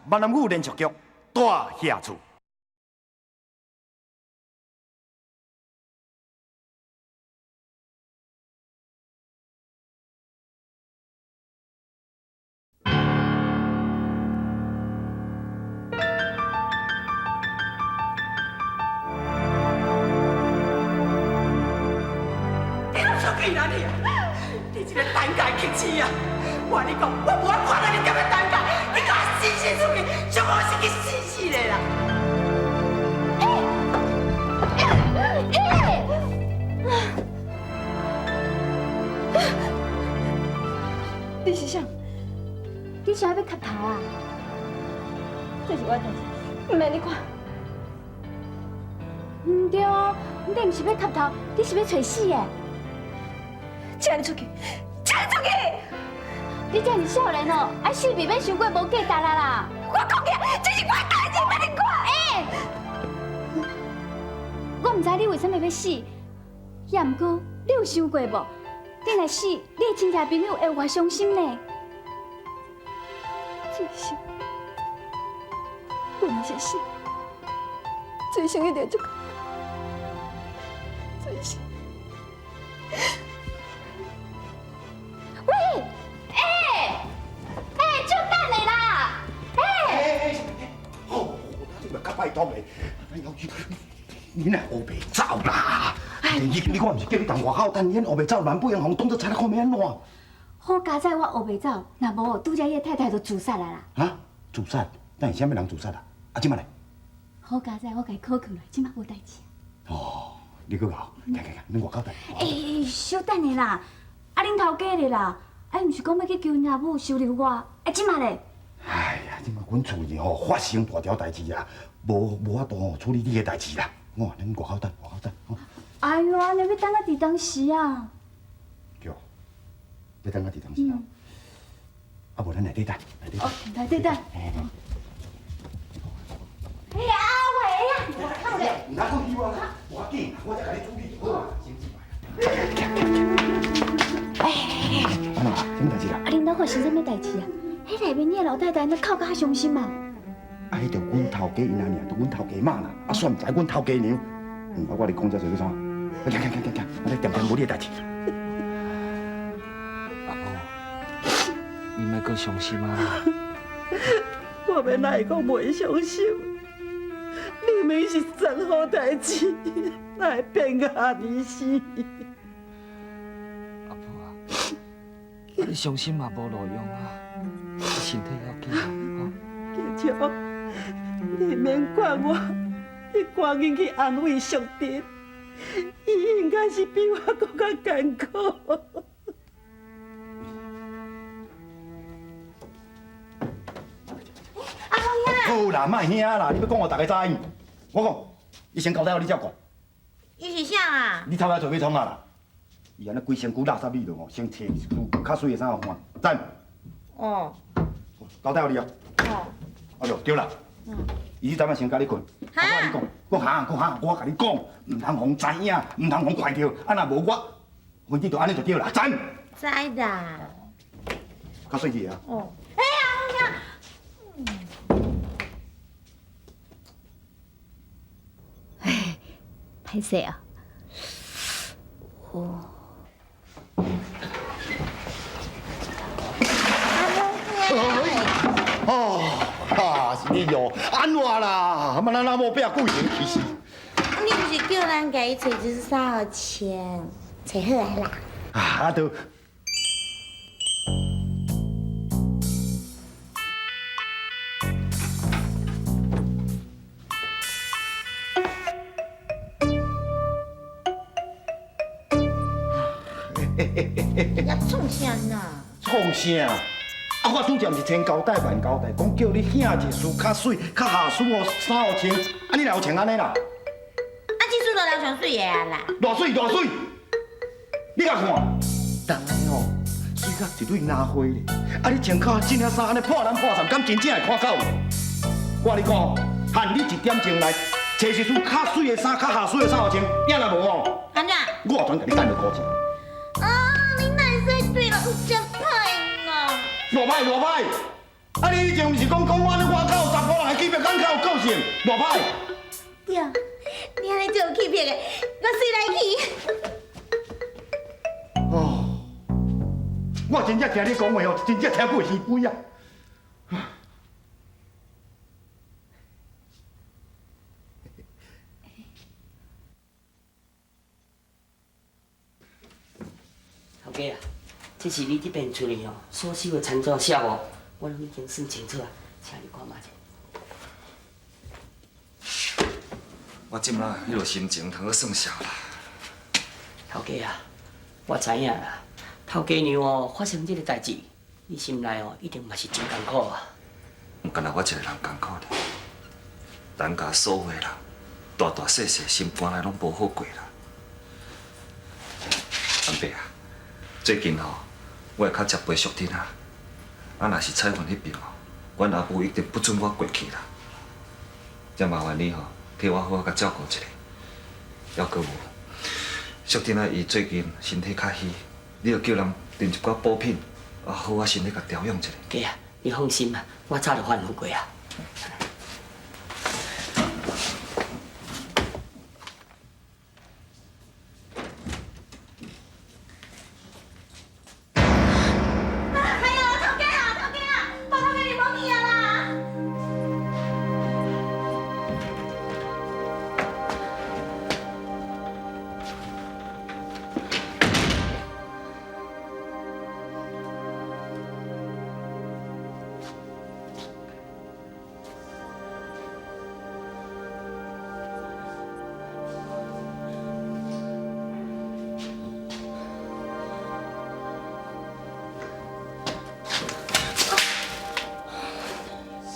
闽南语连续剧《大下厝》。你哪里啊？你这个胆敢客气啊！我跟你讲，我无看到你这么胆敢，你给我死死出去，就我是去死死的啦！你是啥？你是要磕头啊？这是我的代志，唔免你看。唔对哦，你唔是要磕头，你是要找死的。请你出去！请你出去！你这是少年哦，啊死未免伤过无价值啦啦！我讲嘅，这是我的代志，别你看。我唔知你为什么要死，也毋过你有想过无？你若死，你的亲戚朋友会有偌伤心呢？最伤，我若是死，最伤一定就最伤。喂，就等你啦！好，你咪较拜托你，你若黑白走啦！你我唔是叫你同外口等，你黑白走，万不用红当作菜来看要安怎？好佳哉，我黑白走，若无拄则伊太太就自杀啦啦！啊？自杀？但是啥物人自杀啊？啊，即摆咧？好佳哉，我甲伊考起来，即摆无代志。哦，你搁搞，行，恁外口等。稍等下啦，啊，恁头家咧啦，毋是讲要去求因阿母收留我，即摆咧？哎呀，即摆阮厝里吼发生大条代志啊，无法度处理你的代志啦。我话恁外口等，外口等。哎呦，安尼要等到伫当时啊？对，要等到伫当时啊。啊，无咱内底等，内底等。哦，内底等。哎呀，阿伟呀，我靠咧！唔通讲你我啦，无要紧，我再甲你处理就好啊。安怎啊？什么代志啦？啊，恁老发生啥物代志啊？迄内面迄个老太太，那哭甲遐伤心啊！啊，迄着阮头家因阿尔，着阮头家妈啦。啊，算唔知阮头家娘。我甲你讲这做啥？行，我来点点无你的代志。阿婆，你莫阁伤心啊！我要哪会讲袂伤心？明明是真好代志，哪会变个安尼死？阿婆啊，你伤心嘛无路用啊，你身体要紧啊！记住，你免怪我，你赶紧去安慰淑珍，伊应该是比我更加艰苦。好啦，莫兄啦，你要讲互大家知。我讲，伊先交代互你照顾。伊是啥啊？你头来做咩创啊啦？伊安尼规身躯垃圾味道哦，先摕一句较水的衫互看，赞。哦。交代互你哦。哦。啊对啦。伊昨晚先甲你困。我甲你讲，我甲你讲，唔通互知影，唔通互看到，啊若无我，反正就安尼就对啦，赞。知啦。较水气啊。哦。哎呀，歹势啊！哦。是你哟，安怎啦？嘛，咱老某变故意其实。你不是叫咱家己找一只3号签，找好来啦。啊，都。要创啥呐？创啥？啊，我拄则毋是千交代万交代，讲叫你兄一事较水、较下水哦，3号穿，啊，你哪有穿安尼啦？啊，这次都人上水的啊啦。偌水，你甲看，当然哦，水甲一蕊拿花咧。啊，你穿较这领衫安尼破烂破衫，敢真正会看到？我甲你讲，限你1点钟来找一束较水的衫、较下水的3号穿，影若无哦，安怎？我全甲你等落高钱。啊，你哪会说对了，有真歹呢？偌歹，啊！你以前毋是讲我安尼外口成，偌歹。哟，你安尼就有气魄的，我随来去。哦，我真正听你讲话哦，真正听过耳背啊。头家啊，这是你这边厝里哦所收的餐纸写无？我拢已经算清楚啊，请你看嘛者。我即马迄落心情通去算数啦。头家啊，我知影啦，头家娘哦发生这个代志，你心内哦一定嘛是真艰苦啊。毋干那我一个人艰苦咧，咱家所有的人，大大细细心肝内拢无好过啦。安伯啊，最近吼，我会较接陪淑婷啊。啊，若是彩云迄边吼，阮阿母一定不准我过去啦。则麻烦你吼，替我好好甲照顾一下。还阁有，淑婷啊，伊最近身体较虚，你着叫人订一寡补品，啊，好我身体甲调养一下。家啊，你放心啊，我早就反复过啊。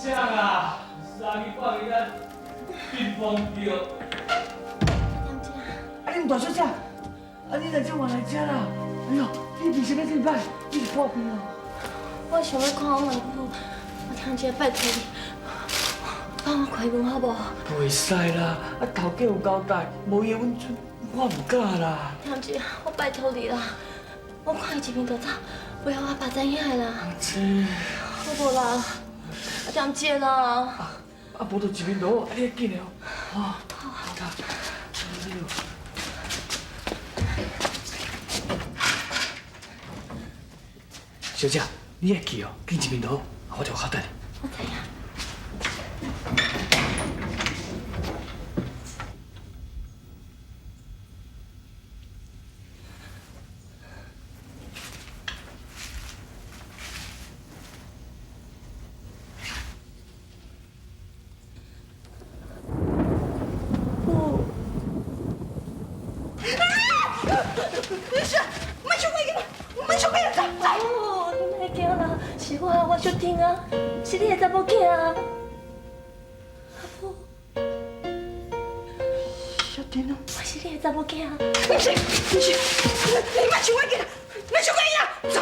啥啊？三更半夜咱bin风着。啊，你唔大声啥？啊，你来这我来这啦！哎呦，你鼻声要真歹，你是破病哦。我想要看我外母，我听姐拜托你，帮我开门好不好？袂使啦，啊头家有交代，无伊的温存，我唔敢啦。听姐，我拜托你啦，我看伊一面就走，不要我爸知影的啦。这好不啦？啊，听姐啦。啊，无就一面倒，啊，你要紧的哦。好，好，好。小姐，你会记哦，紧一面倒，我就交代你。我知影。我小婷啊，是你的查某囝啊，阿婆。小婷啊，我是你的查某囝啊。不是，你莫想我囡仔，莫想我囡仔，走。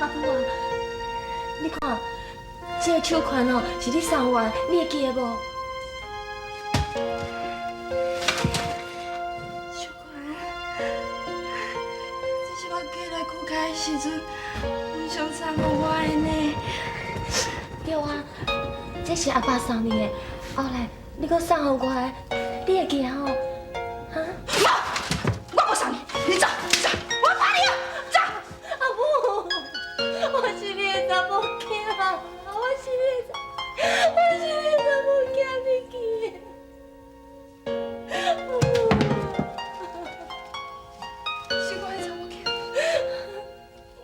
阿婆啊，你看。这个手款哦，是你送我，你会记得无？手款，这是我嫁来古家的时阵，阮上送予我的呢。对啊，这是阿爸送你的，后来你搁送予我的，你会记得吼？哈？我无送你，你走，走，我怕你啊，走。阿母，我是你的查某囝。我是你查某囝，你记得？是我的查某囝，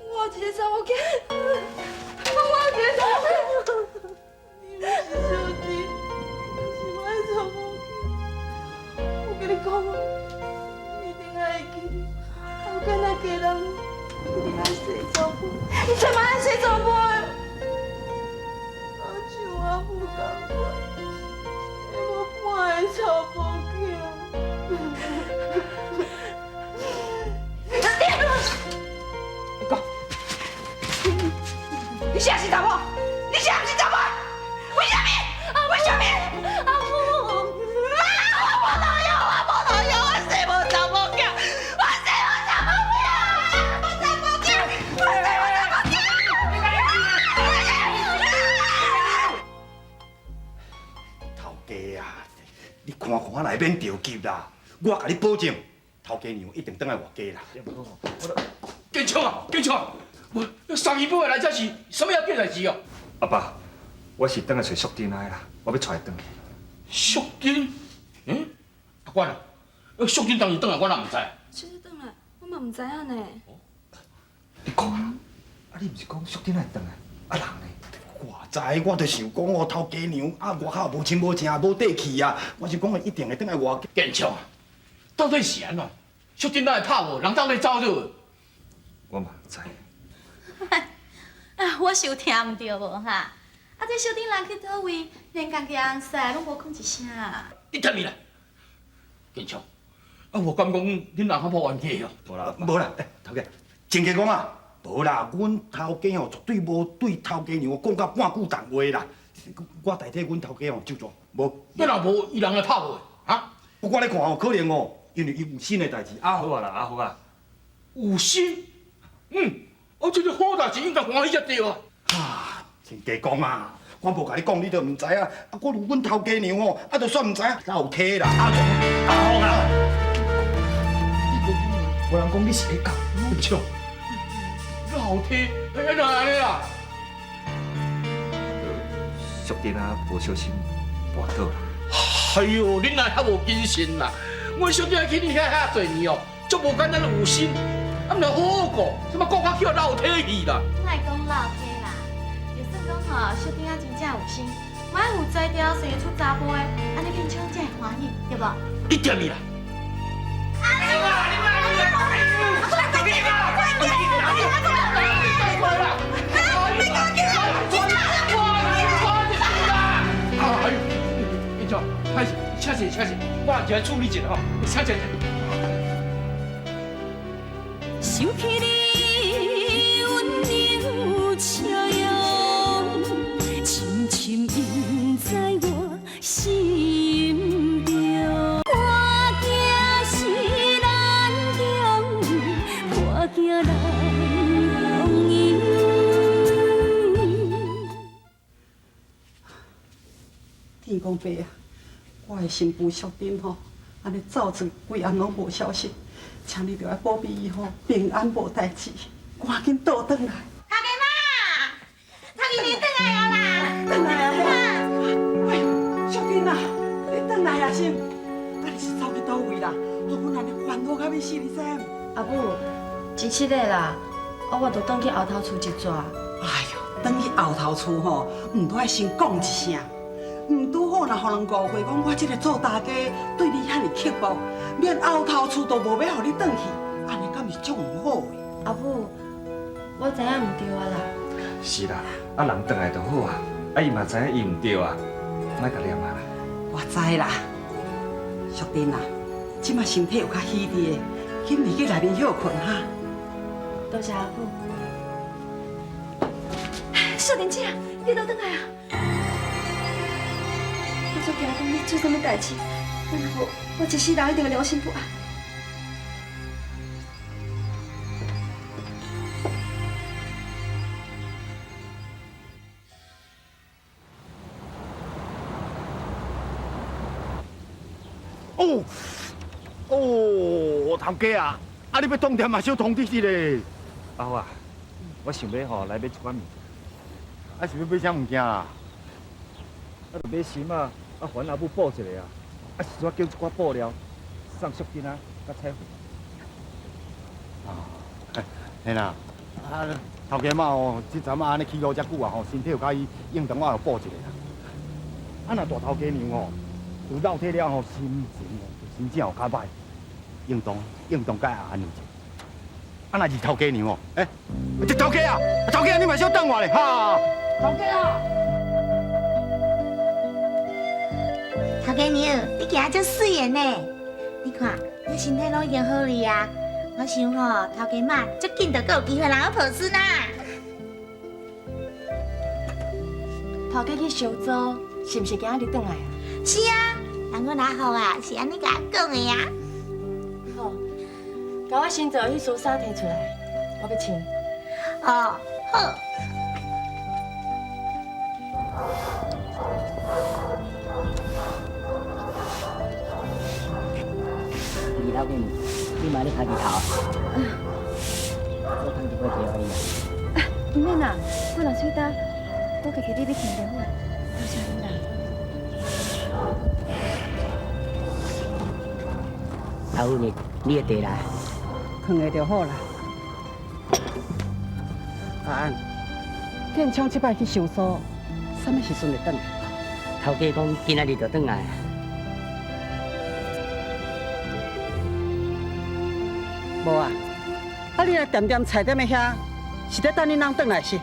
我一个查某囝，我一个查某囝。你不是小弟，是我的查某囝。我跟你讲哦，你一定爱记，我跟那家人一定爱洗澡布，你千万爱洗澡布。我不敢管，我不爱查某囝。你讲，你现在是查某？你现在不是查某？为什么？为什么？阿母，我无路用，我无路用，我死无看内面着急啦，我甲你保证，头家娘一定等来我家啦。建昌啊，建昌，我三姨母来这是什么要紧代志哦？阿爸，我是等来找淑珍来啦，我要带伊转去。淑珍，阿管啊，淑珍当时转来，我哪唔知？就是转来，我嘛唔知影呢。你看啊，你毋是讲淑珍来转来，人呢？我知，我就是有讲哦，头家娘啊，外口无亲无情，无底气啊。我是讲伊一定会等来我家。建昌啊，到底是安怎？淑珍哪会拍无？人到底走咗？我嘛毋知。啊，我是有听唔到无哈？啊，这小丁人去倒位，连家己人婿拢无讲一声。你听咪啦，建昌，啊，我敢讲恁人较无冤家哦。无啦，头家，真个讲啊，无啦，阮头家哦绝对无对头家娘讲到半句重话啦。我代替阮头家哦就做，无。你若无，伊人会拍无？啊？不过你看哦，可能哦，因为伊有新的代志啊。好啊啦，阿福啊，有心，这个好代志应该欢喜才对啊。啊，真假讲啊，我无甲你讲，你都唔知啊。啊，我如阮头家娘哦，啊，就算唔知影，老客啦。阿福啊，无人讲你是咧教，建昌，老天，安怎安尼啦？淑珍啊，无小心滑倒啦。哎呦，恁哪较无精神啦？阮小弟去你遐侪年哦，足无简单有心，啊，毋着好好顾，什么顾较叫老体去啦？莫讲老体啦，就算讲吼，小丁仔真正有心，莫有才调生出查甫的，安尼建昌才会欢喜，对无？你点咪啦？请坐，我就来处理一下吼，请坐。想起你温柔笑容，深深印在我心中。看镜是咱强，看镜咱容易。天公伯啊！我的新妇淑珍吼，安尼走出规暗拢无消息，请你着爱保庇伊吼平安无代志，赶紧倒转来。头家妈，头家你倒来啊啦！转来啊！喂，淑珍啊，你转来啊先。啊，你是走去倒位啦？哦，阮安尼烦恼到要死，你知影？阿母，17日啦，我就转去后头厝一逝。哎呦，转去后头厝吼，毋都爱先讲一声。唔拄好，若互人误会讲我这个做大家对你遐尼刻薄，连后头厝都无要互你转去，安尼敢是足唔好的。阿母，我知影唔对啊啦。是啦，啊人转来就好啊，啊伊嘛知影伊唔对啊，莫甲念啊啦。我知啦，淑珍啊，即马身体有较虚滴的，紧回去内面休困哈。多谢阿母。秀玲姐，你倒转来啊！我做惊讲你出什么代志，然后我一世人一定会良心不安。头家啊，啊你要当店嘛，小通知一下。阿福啊，我想要吼来买一款物件，啊是要买啥物件啊？啊着买心啊，啊还阿母补一下啊，啊是我叫一寡布料送淑珍啊，甲彩虹。嘿啦，啊头家嘛吼，即阵啊安尼起路遮久啊吼，身体有较伊，应当我有补一下啦。啊若大头家娘吼，有老体了吼，心情吼真正有较歹，应当该安尼做。啊若是头家娘哦，这头家啊，头家你嘛小等我咧，哈，头家啊。头家娘，你今仔足水的呢！你看，你身体拢已经好哩啊！我想吼，头家妈足紧就有机会人抱孙啦。头家去收租，是毋是今仔日转来啊？是啊，人阮阿好啊，是安尼甲我讲的呀。好，甲我先做迄束衫摕出来，我要穿。哦，好。头家，你妈咧拍日头，我放一杯茶给你啊。唔免啦，我若吹干，我家己你要听电话，多谢你啦。阿虎日，你会茶来？放下就好啦。阿安，建昌这摆去收所，什么时阵会转来？头家讲今仔日就转来。无啊，啊你来店菜店的遐，是在等恁人转来是？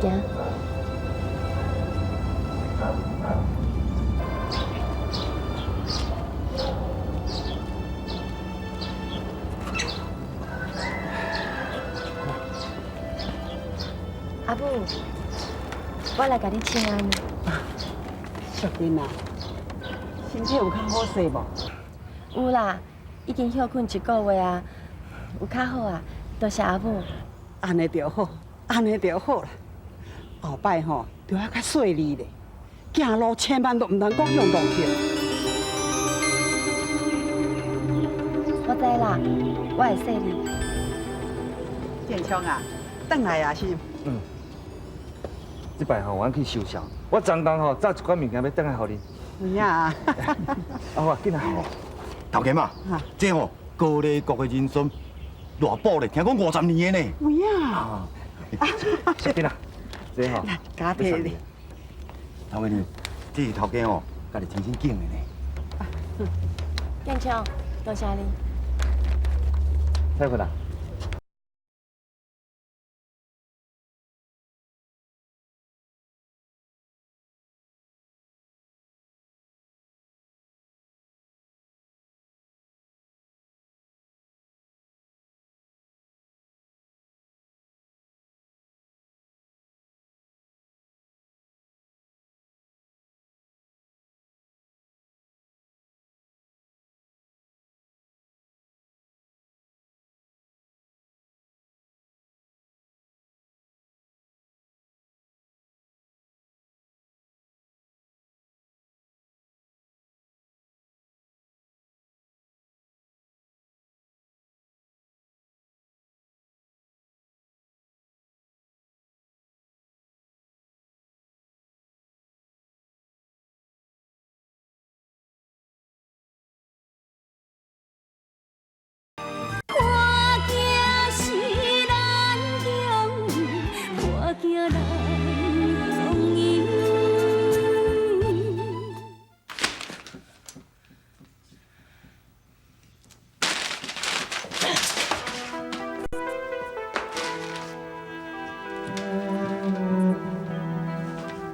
行。阿母，我来甲你请安。淑珍啊，身体有较好势无？有啦，已经休困1个月啊，有较好啊，多谢阿母。安尼就好，安尼就好啦。后摆吼，就要较细腻咧，行路千万都唔通讲向路去。我知啦，我会细你。建昌啊，转来啊是？即摆吼，我去收销，我昨工吼炸一款物件要转来互你。有影啊。啊好啊，紧来吼。头家嘛，这吼高丽国的人参偌补咧，听讲50年的呢。有影啊。小弟啊，这吼加体咧。头家你，这是头家吼，家己亲身拣的呢。建昌，多谢你。再会啦。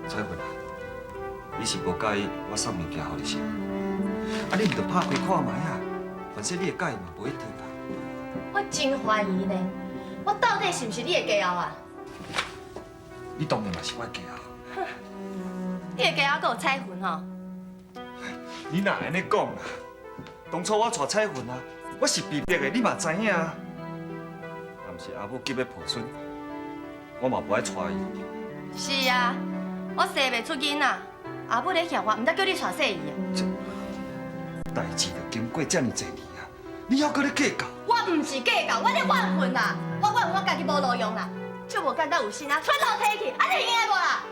彩云啊，你是无介意我送物件互你是？啊，你唔着拍开看卖啊，反正你会介意嘛，无一定啦。我真怀疑呢，我到底是不是你的家后啊？你当然嘛是我的家后。你的家后还有彩云吼？你哪安尼讲啊？当初我带彩云啊，我是被逼的，你嘛知影啊。但是阿母急要抱孙，我嘛不爱带伊。是啊，我生袂出囡仔，阿母咧嫌我，唔得叫你带细姨啊。代志都经过这么多年啊，你还搁咧计较？我唔是计较，我咧怨恨啦，我怨恨我家己无路用啦，就无简单有心啊，出头提去，安尼行无啦？